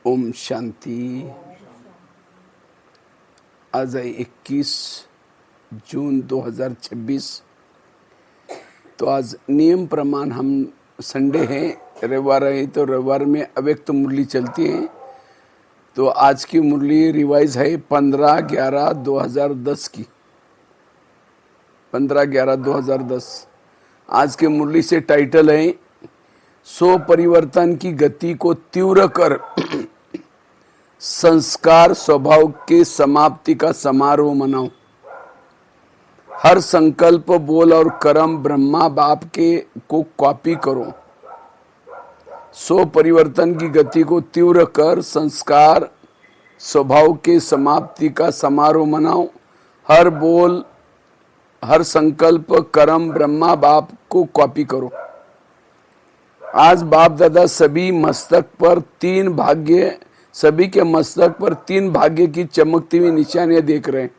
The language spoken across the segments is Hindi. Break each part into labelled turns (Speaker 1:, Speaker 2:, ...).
Speaker 1: ओम शांति। आज है 21 जून 2026। तो आज नियम प्रमाण हम संडे है, रविवार है, तो रविवार में अव्यक्त मुरली चलती है। तो आज की मुरली रिवाइज है 15/11/2010 की। 15/11/2010 आज के मुरली से टाइटल है सो परिवर्तन की गति को तीव्र कर संस्कार स्वभाव के समाप्ति का समारोह मनाओ। हर संकल्प बोल और कर्म ब्रह्मा बाप के को कॉपी करो। सो परिवर्तन की गति को तीव्र कर संस्कार स्वभाव के समाप्ति का समारोह मनाओ। हर बोल हर संकल्प कर्म ब्रह्मा बाप को कॉपी करो। आज बाप दादा सभी के मस्तक पर तीन भाग्य की चमकती हुई निशानियां देख रहे हैं।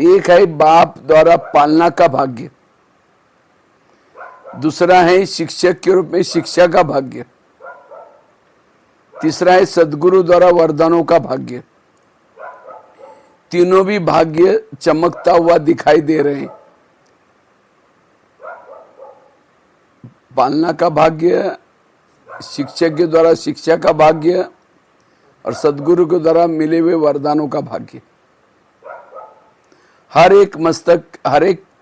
Speaker 1: एक है बाप द्वारा पालना का भाग्य, दूसरा है शिक्षक के रूप में शिक्षा का भाग्य, तीसरा है सद्गुरु द्वारा वरदानों का भाग्य। तीनों भी भाग्य चमकता हुआ दिखाई दे रहे हैं। पालना का भाग्य, शिक्षक के द्वारा शिक्षा का भाग्य और सद्गुरु के द्वारा मिले हुए वरदानों का भाग्य। हर एक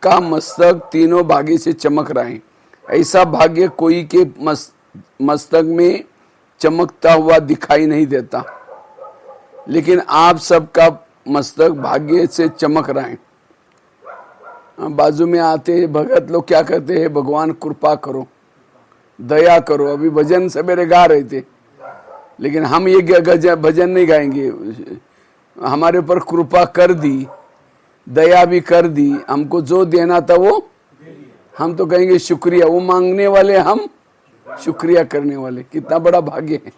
Speaker 1: का मस्तक तीनों भाग्य से चमक रहा है। ऐसा भाग्य कोई के मस्तक में चमकता हुआ दिखाई नहीं देता, लेकिन आप सबका मस्तक भाग्य से चमक रहा है। बाजू में आते भगत लोग क्या कहते हैं, भगवान कृपा करो, दया करो। अभी भजन सवेरे गा रहे थे, लेकिन हम ये भजन नहीं गाएंगे। हमारे ऊपर कृपा कर दी, दया भी कर दी, हमको जो देना था वो हम तो कहेंगे शुक्रिया। वो मांगने वाले, हम शुक्रिया करने वाले। कितना बड़ा भाग्य है,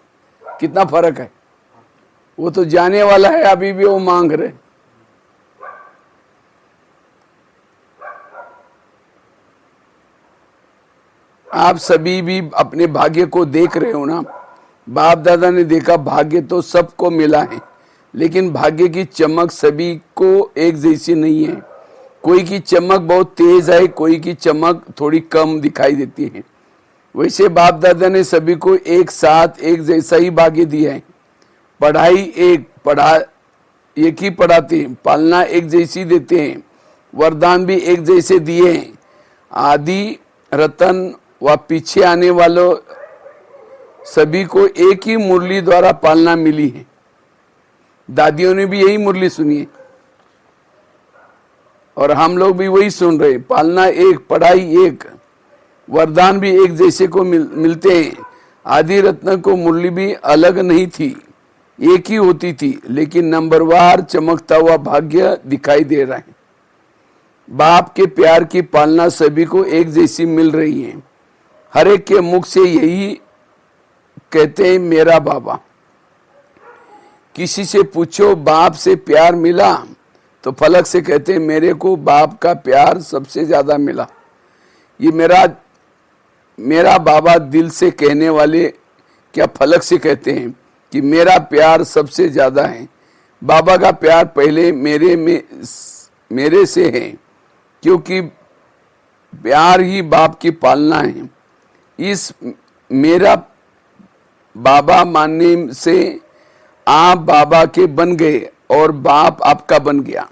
Speaker 1: कितना फर्क है। वो तो जाने वाला है, अभी भी वो मांग रहे। आप सभी भी अपने भाग्य को देख रहे हो ना। बाप दादा ने देखा भाग्य तो सबको मिला है, लेकिन भाग्य की चमक सभी को एक जैसी नहीं है। कोई की चमक बहुत तेज है, कोई की चमक थोड़ी कम दिखाई देती है। वैसे बाप दादा ने सभी को एक साथ एक जैसा ही भाग्य दिया है। पढ़ाई एक ही पढ़ाते हैं, पालना एक जैसी देते हैं, वरदान भी एक जैसे दिए हैं। आदि रतन व पीछे आने वालों सभी को एक ही मुरली द्वारा पालना मिली है। दादियों ने भी यही मुरली सुनी है और हम लोग भी वही सुन रहे। पालना एक, पढ़ाई एक, वरदान भी एक जैसे को मिलते हैं। आदि रत्न को मुरली भी अलग नहीं थी, एक ही होती थी, लेकिन नंबरवार चमकता हुआ भाग्य दिखाई दे रहा है। बाप के प्यार की पालना सभी को एक जैसी मिल रही है। हर एक के मुख से यही कहते हैं, मेरा बाबा। किसी से पूछो बाप से प्यार मिला, तो फलक से कहते हैं, मेरे को बाप का प्यार सबसे ज्यादा मिला। ये मेरा बाबा दिल से कहने वाले क्या फलक से कहते हैं कि मेरा प्यार सबसे ज्यादा है। बाबा का प्यार पहले मेरे से है, क्योंकि प्यार ही बाप की पालना है। इस मेरा बाबा मानने से आप बाबा के बन गए और बाप आपका बन गया।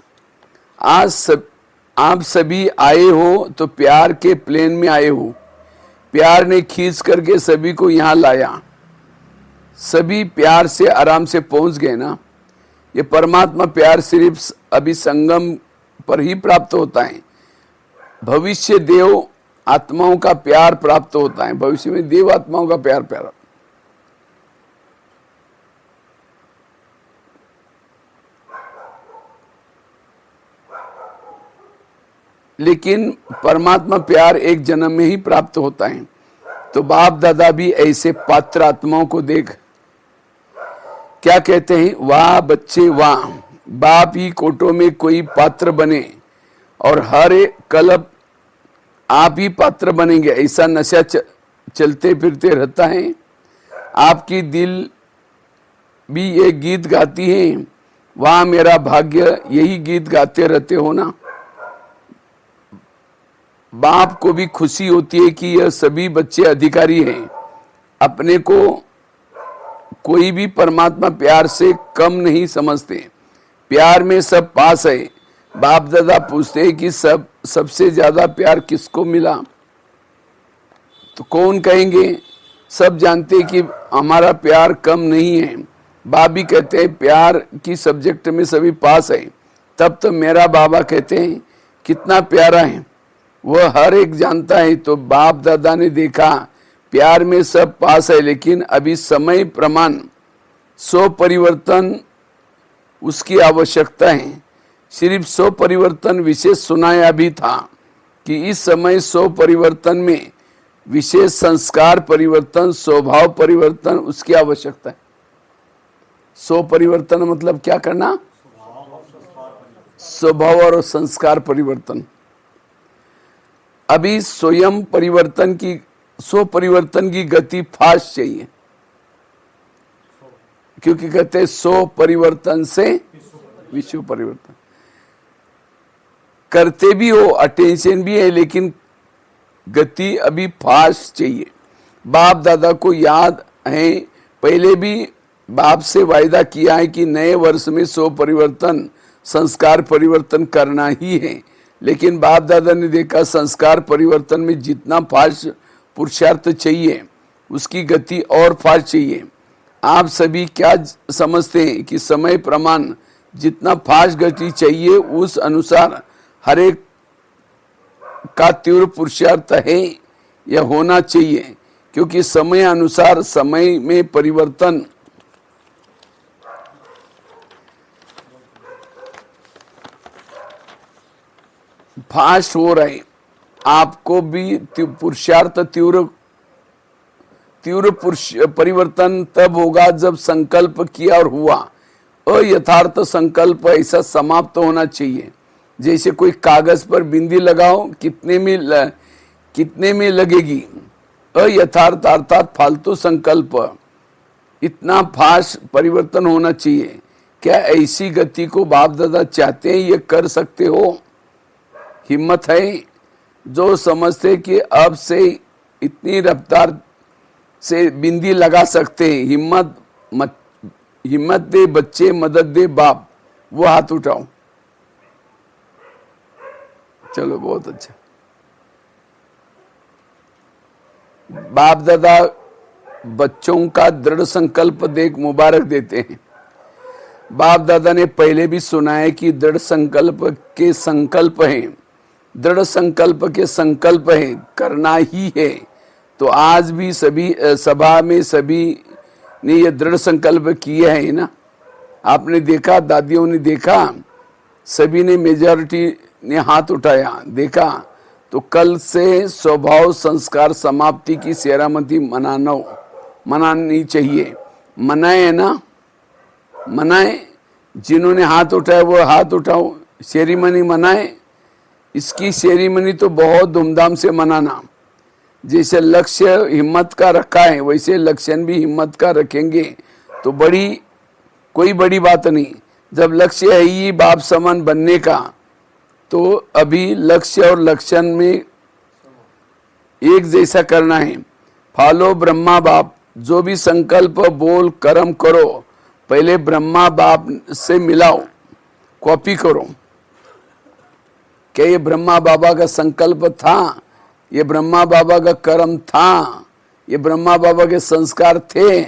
Speaker 1: आप सभी आए हो तो प्यार के प्लेन में आए हो। प्यार ने खींच करके सभी को यहाँ लाया। सभी प्यार से आराम से पहुंच गए ना। ये परमात्मा प्यार सिर्फ अभी संगम पर ही प्राप्त होता है। भविष्य देव आत्माओं का प्यार प्राप्त होता है। भविष्य में देव आत्माओं का प्यार लेकिन परमात्मा प्यार एक जन्म में ही प्राप्त होता है। तो बाप दादा भी ऐसे पात्र आत्माओं को देख क्या कहते हैं, वाह बच्चे वाह। बाप ही कोटों में कोई पात्र बने और हर एक कल्प आप ही पात्र बनेंगे, ऐसा नशा चलते फिरते रहता है। आपकी दिल भी ये गीत गाती हैं, वहां मेरा भाग्य, यही गीत गाते रहते हो ना। बाप को भी खुशी होती है कि यह सभी बच्चे अधिकारी हैं, अपने को कोई भी परमात्मा प्यार से कम नहीं समझते, प्यार में सब पास है। बाप दादा पूछते हैं कि सबसे ज्यादा प्यार किसको मिला, तो कौन कहेंगे? सब जानते हैं कि हमारा प्यार कम नहीं है। बाप भी कहते हैं प्यार की सब्जेक्ट में सभी पास है। तब तो मेरा बाबा कहते हैं कितना प्यारा है, वह हर एक जानता है। तो बाप दादा ने देखा प्यार में सब पास है, लेकिन अभी समय प्रमाण 100 परिवर्तन उसकी आवश्यकता है। सिर्फ 100 परिवर्तन विशेष सुनाया भी था कि इस समय 100 परिवर्तन में विशेष संस्कार परिवर्तन, स्वभाव परिवर्तन उसकी आवश्यकता है। 100 परिवर्तन मतलब क्या करना? स्वभाव और संस्कार परिवर्तन। अभी स्वयं परिवर्तन की 100 परिवर्तन की गति फास्ट चाहिए, क्योंकि कहते हैं 100 परिवर्तन से विश्व परिवर्तन। करते भी हो, अटेंशन भी है, लेकिन गति अभी फास्ट चाहिए। बाप दादा को याद है, पहले भी बाप से वायदा किया है कि नए वर्ष में 100 परिवर्तन, संस्कार परिवर्तन करना ही है। लेकिन बाप दादा ने देखा संस्कार परिवर्तन में जितना फास्ट पुरुषार्थ चाहिए, उसकी गति और फास्ट चाहिए। आप सभी क्या समझते हैं कि समय प्रमाण जितना फास्ट गति चाहिए, उस अनुसार हर एक का तीव्र पुरुषार्थ है या होना चाहिए? क्योंकि समय अनुसार समय में परिवर्तन फास्ट हो रहे। आपको भी पुरुषार्थ तीव्र परिवर्तन तब होगा जब संकल्प किया और हुआ। अयथार्थ संकल्प ऐसा समाप्त होना चाहिए। जैसे कोई कागज पर बिंदी लगाओ, कितने में लगेगी? अयथार्थ अर्थात फालतू संकल्प, इतना फास्ट परिवर्तन होना चाहिए। क्या ऐसी गति को बाप दादा चाहते हैं? ये कर सकते हो? हिम्मत है? जो समझते कि अब से इतनी रफ्तार से बिंदी लगा सकते हैं, हिम्मत दे बच्चे, मदद दे बाप, वो हाथ उठाओ। चलो, बहुत अच्छा। बाप दादा बच्चों का दृढ़ संकल्प देख मुबारक देते हैं। बाप दादा ने पहले भी सुना है कि दृढ़ संकल्प के संकल्प हैं, दृढ़ संकल्प के संकल्प है, करना ही है। तो आज भी सभी सभा में सभी ने ये दृढ़ संकल्प किए हैं ना। आपने देखा, दादियों ने देखा, सभी ने, मेजॉरिटी ने हाथ उठाया, देखा। तो कल से स्वभाव संस्कार समाप्ति की सेरामती मनानी चाहिए। मनाए ना, मनाए। जिन्होंने हाथ उठाया वो हाथ उठाओ, सेरेमनी मनाए। इसकी सेरेमनी तो बहुत धूमधाम से मनाना। जैसे लक्ष्य हिम्मत का रखा है, वैसे लक्षण भी हिम्मत का रखेंगे तो कोई बड़ी बात नहीं। जब लक्ष्य है ही बाप समान बनने का, तो अभी लक्ष्य और लक्षण में एक जैसा करना है। फॉलो ब्रह्मा बाप, जो भी संकल्प बोल कर्म करो, पहले ब्रह्मा बाप से मिलाओ, कॉपी करो। क्या ये ब्रह्मा बाबा का संकल्प था? ये ब्रह्मा बाबा का कर्म था? ये ब्रह्मा बाबा के संस्कार थे?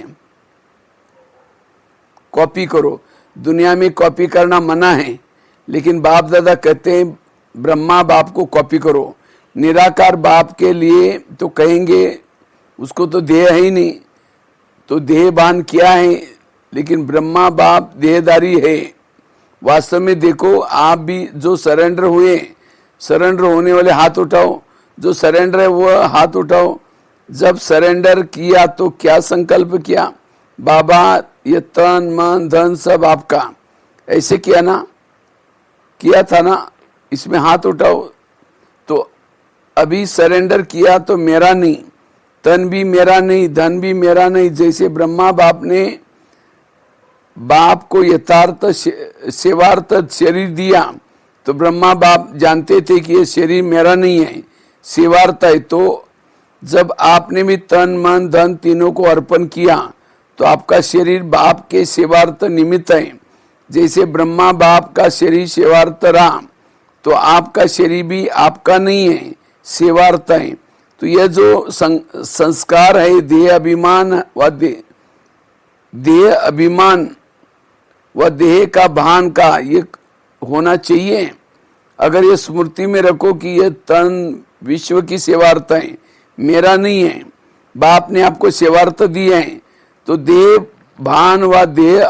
Speaker 1: कॉपी करो। दुनिया में कॉपी करना मना है, लेकिन बाप दादा कहते हैं ब्रह्मा बाप को कॉपी करो। निराकार बाप के लिए तो कहेंगे उसको तो देह है ही नहीं, तो देहबान क्या है? लेकिन ब्रह्मा बाप देहदारी है। वास्तव में देखो, आप भी जो सरेंडर हुए, सरेंडर होने वाले हाथ उठाओ। जो सरेंडर है वो हाथ उठाओ। जब सरेंडर किया तो क्या संकल्प किया? बाबा, ये तन मन धन सब आपका, ऐसे किया ना, किया था ना? इसमें हाथ उठाओ। तो अभी सरेंडर किया तो मेरा नहीं, तन भी मेरा नहीं, धन भी मेरा नहीं। जैसे ब्रह्मा बाप ने बाप को यथार्थ सेवार्थ शरीर दिया तो ब्रह्मा बाप जानते थे कि ये शरीर मेरा नहीं है, सेवार्थ है। तो जब आपने भी तन मन धन तीनों को अर्पण किया तो आपका शरीर बाप के सेवार्थ निमित्त है। जैसे ब्रह्मा बाप का शरीर सेवार्थ रहा तो आपका शरीर भी आपका नहीं है, सेवार्थ है। तो यह जो संस्कार है देह अभिमान व देह अभिमान व देह का भान का ये होना चाहिए। अगर ये स्मृति में रखो कि ये तन विश्व की सेवार्थ है, मेरा नहीं है, बाप ने आपको सेवार्थ दिए हैं, तो देह भान व देह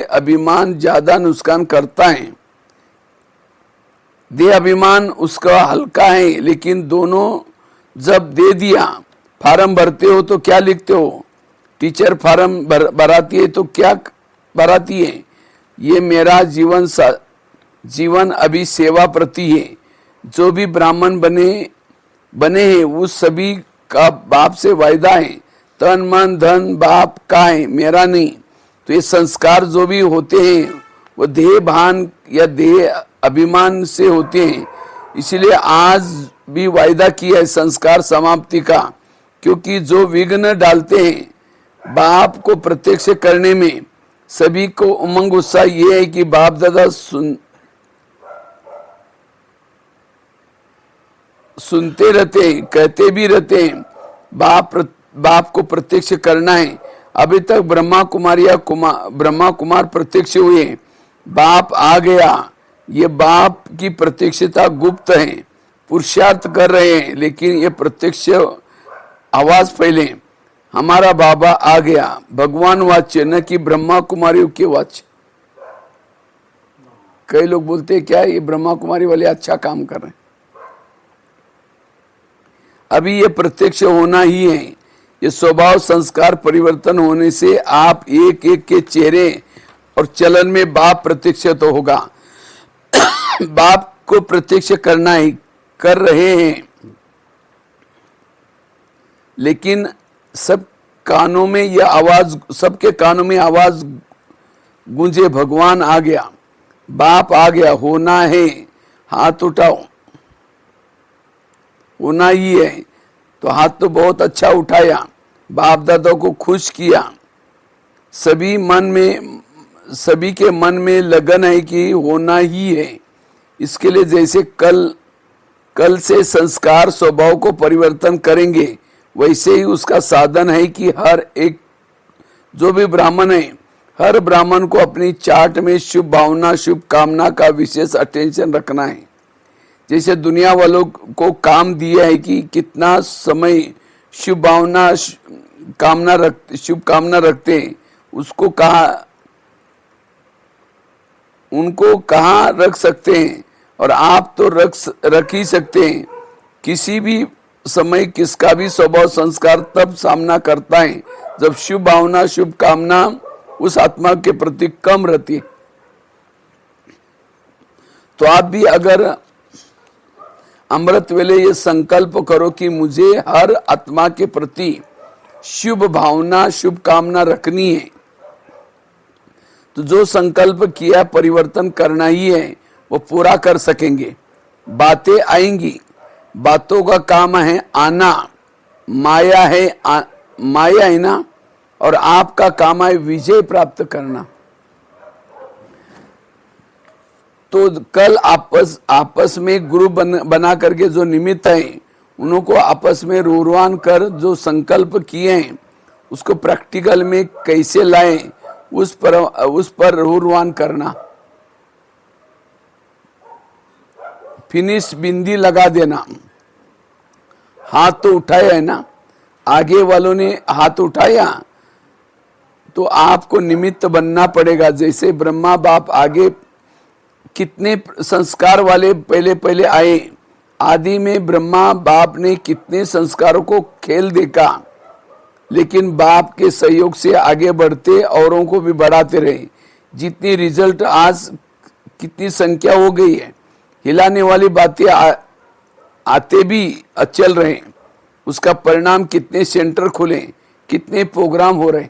Speaker 1: अभिमान ज्यादा नुकसान करता है। देह अभिमान उसका हल्का है, लेकिन दोनों जब दे दिया, फार्म भरते हो तो क्या लिखते हो, टीचर फार्म भराती है तो क्या भराती है, ये मेरा जीवन अभी सेवा प्रति है। जो भी ब्राह्मण बने हैं उस सभी का बाप से वायदा है, तन मन धन बाप का है, मेरा नहीं। तो ये संस्कार जो भी होते हैं वो देह भान या देह अभिमान से होते हैं। इसीलिए आज भी वायदा किया है संस्कार समाप्ति का, क्योंकि जो विघ्न डालते हैं बाप को प्रत्यक्ष करने में, सभी को उमंग उत्साह ये है कि बाप दादा सुनते रहते हैं, कहते भी रहते हैं बाप को प्रत्यक्ष करना है। अभी तक ब्रह्मा कुमार प्रत्यक्ष हुए, बाप आ गया, ये बाप की प्रत्यक्षता गुप्त है, पुरुषार्थ कर रहे हैं, लेकिन ये प्रत्यक्ष आवाज फैले, हमारा बाबा आ गया, भगवान वाच्य, न कि ब्रह्मा कुमारियों के वाच्य। कई लोग बोलते हैं क्या ये ब्रह्मा कुमारी वाले अच्छा काम कर रहे हैं। अभी ये प्रत्यक्ष होना ही है। ये स्वभाव संस्कार परिवर्तन होने से आप एक एक के चेहरे और चलन में बाप प्रत्यक्ष तो होगा। बाप को प्रत्यक्ष करना ही कर रहे हैं, लेकिन सब कानों में यह आवाज, सबके कानों में आवाज गूंजे, भगवान आ गया, बाप आ गया, होना है, हाथ उठाओ, होना ही है। तो हाथ तो बहुत अच्छा उठाया, बाप दादा को खुश किया, सभी के मन में लगन है कि होना ही है। इसके लिए जैसे कल से संस्कार स्वभाव को परिवर्तन करेंगे, वैसे ही उसका साधन है कि हर एक जो भी ब्राह्मण है, हर ब्राह्मण को अपनी चार्ट में शुभ भावना शुभ कामना का विशेष अटेंशन रखना है। जैसे दुनिया वालों को काम दिया है कि कितना समय शुभ भावना शुभ कामना रखते हैं, उसको उनको कहाँ रख सकते हैं, और आप तो रख ही सकते हैं। किसी भी समय किसका भी स्वभाव संस्कार तब सामना करता है जब शुभ भावना शुभ कामना उस आत्मा के प्रति कम रहती है। तो आप भी अगर अमृत वेले ये संकल्प करो कि मुझे हर आत्मा के प्रति शुभ भावना शुभ कामना रखनी है, तो जो संकल्प किया परिवर्तन करना ही है, वो पूरा कर सकेंगे। बातें आएंगी, बातों का काम है आना, माया है ना, और आपका काम है विजय प्राप्त करना। तो कल आपस में ग्रुप बना करके जो निमित्त है, उनको आपस में रूरवान कर जो संकल्प किए हैं उसको प्रैक्टिकल में कैसे लाएं, उस पर रूरवान करना। फिनिश बिंदी लगा देना। हाथ तो उठाया है ना, आगे वालों ने हाथ उठाया तो आपको निमित्त बनना पड़ेगा। जैसे ब्रह्मा बाप आगे कितने संस्कार वाले पहले आए, आदि में ब्रह्मा बाप ने कितने संस्कारों को खेल देखा, लेकिन बाप के सहयोग से आगे बढ़ते औरों को भी बढ़ाते रहे। जितनी रिजल्ट आज कितनी संख्या हो गई है, हिलाने वाली बातें आते भी चल रहे, उसका परिणाम कितने सेंटर खुले, कितने प्रोग्राम हो रहे।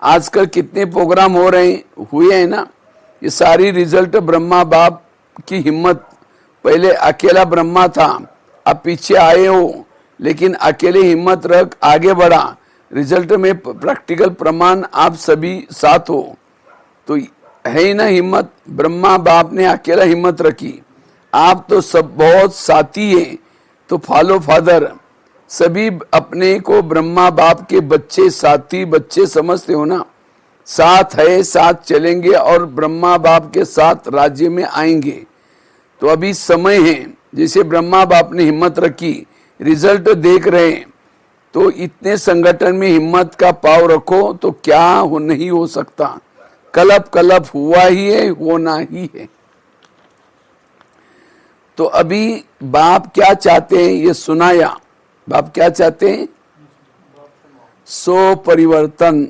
Speaker 1: आजकल कितने प्रोग्राम हो रहे हैं, हुए हैं ना, ये सारी रिजल्ट ब्रह्मा बाप की हिम्मत। पहले अकेला ब्रह्मा था, अब पीछे आए हो, लेकिन अकेले हिम्मत रख आगे बढ़ा। रिजल्ट में प्रैक्टिकल प्रमाण आप सभी साथ हो, तो है ही ना हिम्मत। ब्रह्मा बाप ने अकेला हिम्मत रखी, आप तो सब बहुत साथी हैं, तो फॉलो फादर। सभी अपने को ब्रह्मा बाप के बच्चे, साथी बच्चे समझते हो ना। साथ है, साथ चलेंगे और ब्रह्मा बाप के साथ राज्य में आएंगे। तो अभी समय है, जैसे ब्रह्मा बाप ने हिम्मत रखी, रिजल्ट देख रहे हैं, तो इतने संगठन में हिम्मत का पाव रखो तो क्या हो नहीं हो सकता। कलप कलप हुआ ही है, होना ही है। तो अभी बाप क्या चाहते हैं ये सुनाया। बाप क्या चाहते हैं? सो परिवर्तन।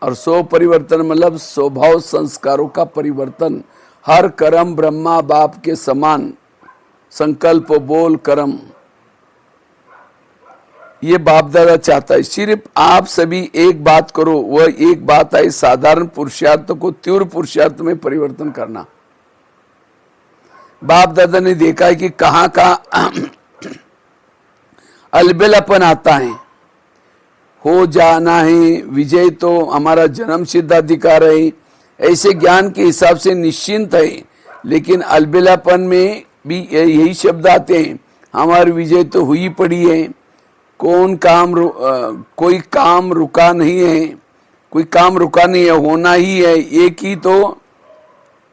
Speaker 1: और सो परिवर्तन मतलब स्वभाव संस्कारों का परिवर्तन। हर कर्म ब्रह्मा बाप के समान, संकल्प बोल कर्म, ये बाप दादा चाहता है। सिर्फ आप सभी एक बात करो, वह एक बात है साधारण पुरुषार्थ को तीव्र पुरुषार्थ में परिवर्तन करना। बाप दादा ने देखा है कि कहाँ कहाँ अलबेलापन आता है। हो जाना है विजय तो हमारा जन्म सिद्ध अधिकार है, ऐसे ज्ञान के हिसाब से निश्चिंत है। लेकिन अलबेलापन में भी यही शब्द आते हैं, हमारी विजय तो हुई पड़ी है। कोई काम रुका नहीं है, कोई काम रुका नहीं है, होना ही है। एक ही तो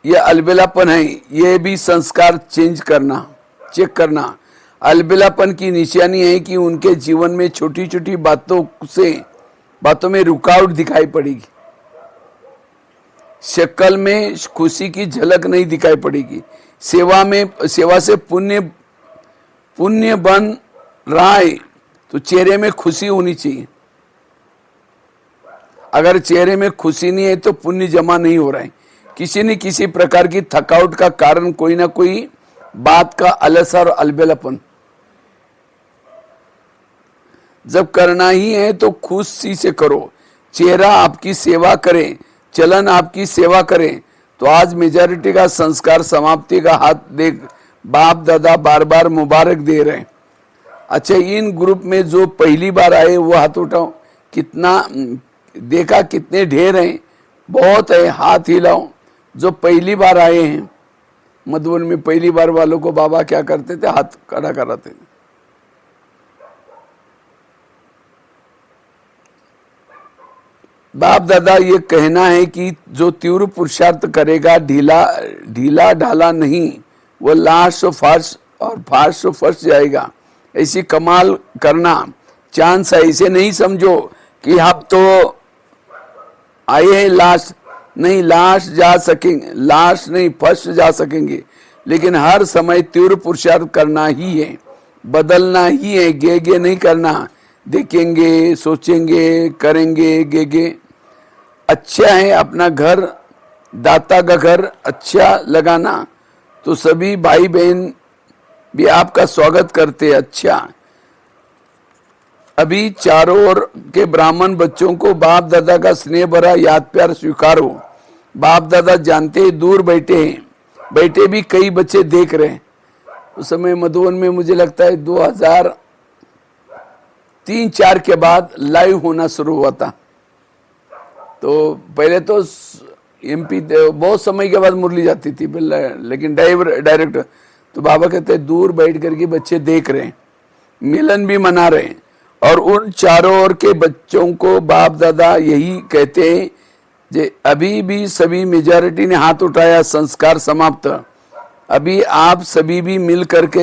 Speaker 1: ये अलबेलापन है, ये भी संस्कार चेंज करना, चेक करना। अलबेलापन की निशानी है कि उनके जीवन में छोटी छोटी बातों में रुकावट दिखाई पड़ेगी। शक्ल में खुशी की झलक नहीं दिखाई पड़ेगी। सेवा से पुण्य बन रहा है तो चेहरे में खुशी होनी चाहिए। अगर चेहरे में खुशी नहीं है तो पुण्य जमा नहीं हो रहा है। किसी न किसी प्रकार की थकावट का कारण कोई ना कोई बात का अलस और अलबेलापन। जब करना ही है तो खुशी से करो। चेहरा आपकी सेवा करे, चलन आपकी सेवा करे। तो आज मेजॉरिटी का संस्कार समाप्ति का हाथ देख बाप दादा बार बार मुबारक दे रहे हैं। अच्छा, इन ग्रुप में जो पहली बार आए वो हाथ उठाओ। कितना देखा, कितने ढेर हैं? बहुत है, हाथ हिलाओ जो पहली बार आए हैं। मधुबन में पहली बार वालों को बाबा क्या करते थे? हाथ खड़ा कराते थे। बाप दादा ये कहना है कि जो तीव्र पुरुषार्थ करेगा, ढीला ढाला नहीं, वो लाश फार्श और फार्श फंस जाएगा। ऐसी कमाल करना चांस है। इसे नहीं समझो कि आप तो आए हैं लाश नहीं, लाश जा सकेंगे, लाश नहीं फंस जा सकेंगे। लेकिन हर समय तीव्र पुरुषार्थ करना ही है, बदलना ही है। गे नहीं करना, देखेंगे, सोचेंगे, करेंगे, गे। अच्छा है अपना घर, दाता का घर अच्छा लगाना, तो सभी भाई बहन भी आपका स्वागत करते। अच्छा, अभी चारों ओर के ब्राह्मण बच्चों को बाप दादा का स्नेह भरा याद प्यार स्वीकारो। बाप दादा जानते हैं, दूर बैठे भी कई बच्चे देख रहे हैं। उस समय मधुबन में मुझे लगता है 2003-04 के बाद लाइव होना शुरू हुआ था। तो पहले तो MP बहुत समय के बाद मुरली जाती थी, लेकिन डायरेक्ट। तो बाबा कहते हैं दूर बैठ करके बच्चे देख रहे हैं, मिलन भी मना रहे हैं। और उन चारों ओर के बच्चों को बाप दादा यही कहते हैं, जे अभी भी सभी मेजॉरिटी ने हाथ उठाया, संस्कार समाप्त। अभी आप सभी भी मिल करके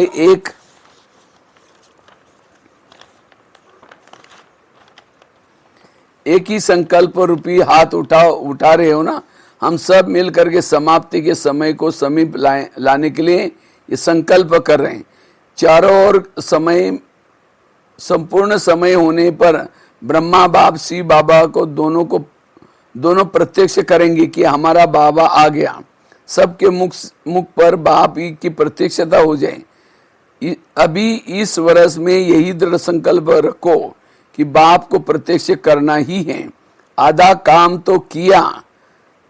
Speaker 1: एक ही संकल्प रूपी हाथ उठा रहे हो ना। हम सब मिल करके समाप्ति के समय को समीप लाने के लिए ये संकल्प कर रहे हैं। चारों ओर समय, संपूर्ण समय होने पर ब्रह्मा बाप शिव बाबा को दोनों प्रत्यक्ष करेंगे कि हमारा बाबा आ गया। सबके मुख पर बाप की प्रत्यक्षता हो जाए। अभी इस वर्ष में यही दृढ़ संकल्प रखो कि बाप को प्रत्यक्ष करना ही है। आधा काम तो किया,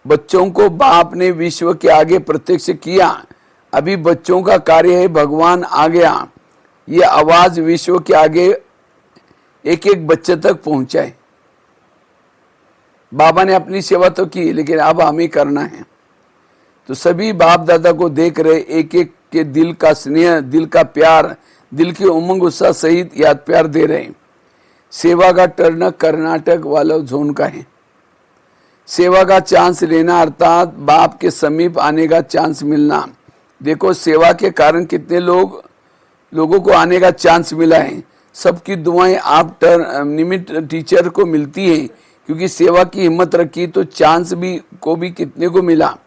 Speaker 1: बच्चों को बाप ने विश्व के आगे प्रत्यक्ष किया, अभी बच्चों का कार्य है भगवान आ गया, ये आवाज विश्व के आगे एक एक बच्चे तक पहुंचाए। बाबा ने अपनी सेवा तो की, लेकिन अब हमें करना है। तो सभी बाप दादा को देख रहे, एक एक के दिल का स्नेह, दिल का प्यार, दिल की उमंग उत्साह सहित याद प्यार दे रहे हैं। सेवा का टर्न कर्नाटक वाला जोन का है। सेवा का चांस लेना अर्थात बाप के समीप आने का चांस मिलना। देखो सेवा के कारण कितने लोगों को आने का चांस मिला है। सबकी दुआएं आप निमित्त टीचर को मिलती हैं, क्योंकि सेवा की हिम्मत रखी तो चांस भी कितने को मिला।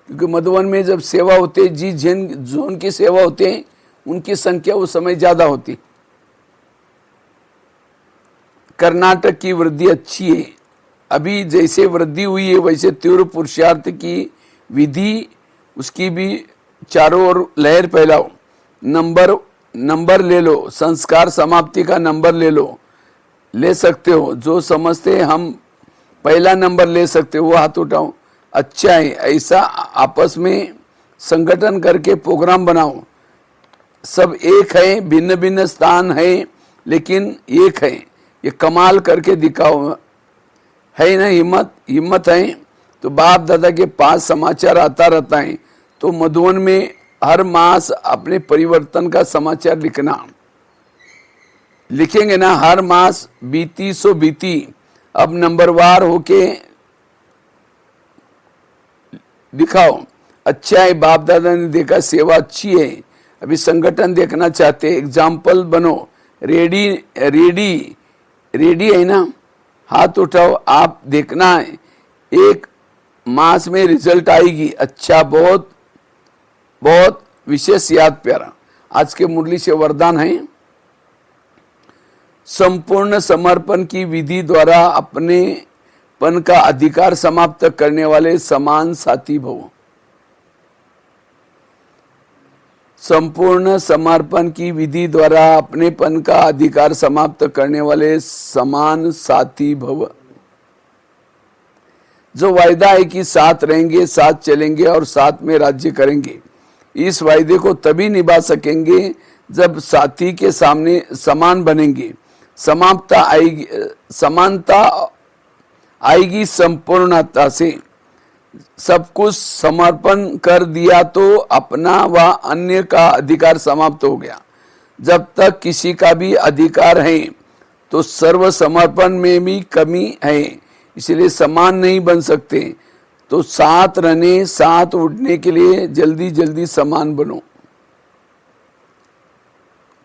Speaker 1: क्योंकि मधुबन में जब सेवा होते, जिस जिन जोन की सेवा होते हैं उनकी संख्या उस समय ज्यादा होती। कर्नाटक की वृद्धि अच्छी है, अभी जैसे वृद्धि हुई है वैसे तीव्र पुरुषार्थ की विधि, उसकी भी चारों ओर लहर फैलाओ। नंबर ले लो, संस्कार समाप्ति का नंबर ले सकते हो। जो समझते हम पहला नंबर ले सकते हो वो हाथ उठाओ। अच्छा है, ऐसा आपस में संगठन करके प्रोग्राम बनाओ। सब एक है, भिन्न भिन्न स्थान है, लेकिन एक है। ये कमाल करके दिखाओ। है ना हिम्मत है तो बाप दादा के पास समाचार आता रहता है। तो मधुबन में हर मास अपने परिवर्तन का समाचार लिखेंगे ना, हर मास बीती सो बीती। अब नंबरवार होके दिखाओ। अच्छा है, बाप दादा ने देखा सेवा अच्छी है, अभी संगठन देखना चाहते, एग्जाम्पल बनो। रेडी है ना, हाथ उठाओ। आप देखना है, एक मास में रिजल्ट आएगी। अच्छा, बहुत बहुत विशेष याद प्यारा। आज के मुरली से वरदान है, संपूर्ण समर्पण की विधि द्वारा अपने पन का अधिकार समाप्त करने वाले समान साथी भव। संपूर्ण समर्पण की विधि द्वारा अपनेपन का अधिकार समाप्त करने वाले समान साथी भव। जो वायदा है कि साथ रहेंगे, साथ चलेंगे और साथ में राज्य करेंगे, इस वायदे को तभी निभा सकेंगे जब साथी के सामने समान बनेंगे। समानता आएगी संपूर्णता से। सब कुछ समर्पण कर दिया तो अपना व अन्य का अधिकार समाप्त हो गया। जब तक किसी का भी अधिकार है तो सर्व समर्पण में भी कमी है, इसलिए समान नहीं बन सकते। तो साथ रहने, साथ उठने के लिए जल्दी जल्दी समान बनो।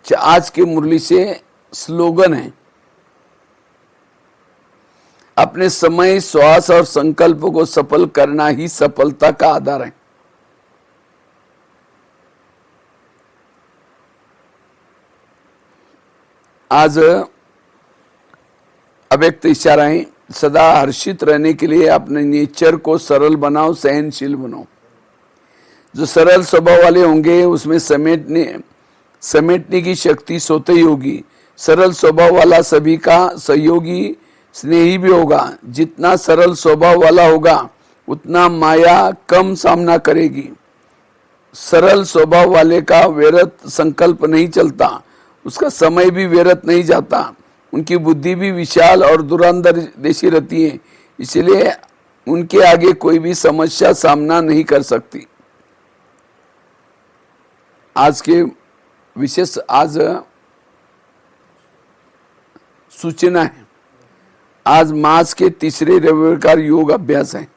Speaker 1: आज की मुरली से स्लोगन है, अपने समय, श्वास और संकल्प को सफल करना ही सफलता का आधार है। आज अव्यक्त इशारा है, सदा हर्षित रहने के लिए अपने नेचर को सरल बनाओ, सहनशील बनो। जो सरल स्वभाव वाले होंगे उसमें समेटने की शक्ति स्वतः ही होगी। सरल स्वभाव वाला सभी का सहयोगी, स्नेही भी होगा। जितना सरल स्वभाव वाला होगा उतना माया कम सामना करेगी। सरल स्वभाव वाले का व्यर्थ संकल्प नहीं चलता, उसका समय भी व्यर्थ नहीं जाता, उनकी बुद्धि भी विशाल और दूरंदेशी रहती है, इसलिए उनके आगे कोई भी समस्या सामना नहीं कर सकती। आज के विशेष आज सूचना है, आज मास के तीसरे रविवार का योग अभ्यास है।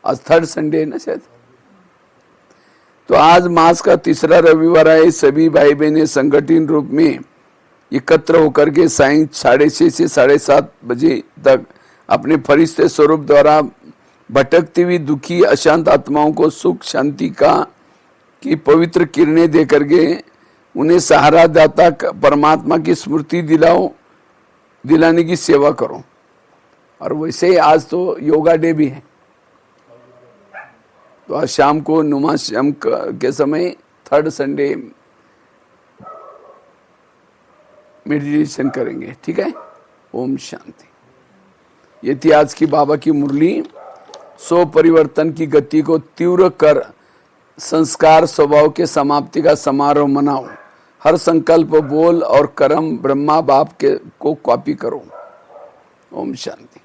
Speaker 1: आज थर्ड संडे है ना शायद, तो आज मास का तीसरा रविवार है। सभी भाई बहनें संगठित रूप में एकत्र होकर के सायं 6:30 से 7:30 बजे तक अपने फरिश्ते स्वरूप द्वारा भटकती हुई दुखी अशांत आत्माओं को सुख शांति की पवित्र किरणें दे करके उन्हें सहारा दाता परमात्मा की स्मृति दिलाने की सेवा करो। और वैसे ही आज तो योगा डे भी है, तो आज शाम को नुमा शाम के समय थर्ड संडे मेडिटेशन करेंगे। ठीक है, ओम शांति। ये थी आज की बाबा की मुरली। सो परिवर्तन की गति को तीव्र कर संस्कार स्वभाव के समाप्ति का समारोह मनाओ। हर संकल्प, बोल और कर्म ब्रह्मा बाप के को कॉपी करो। ओम शांति।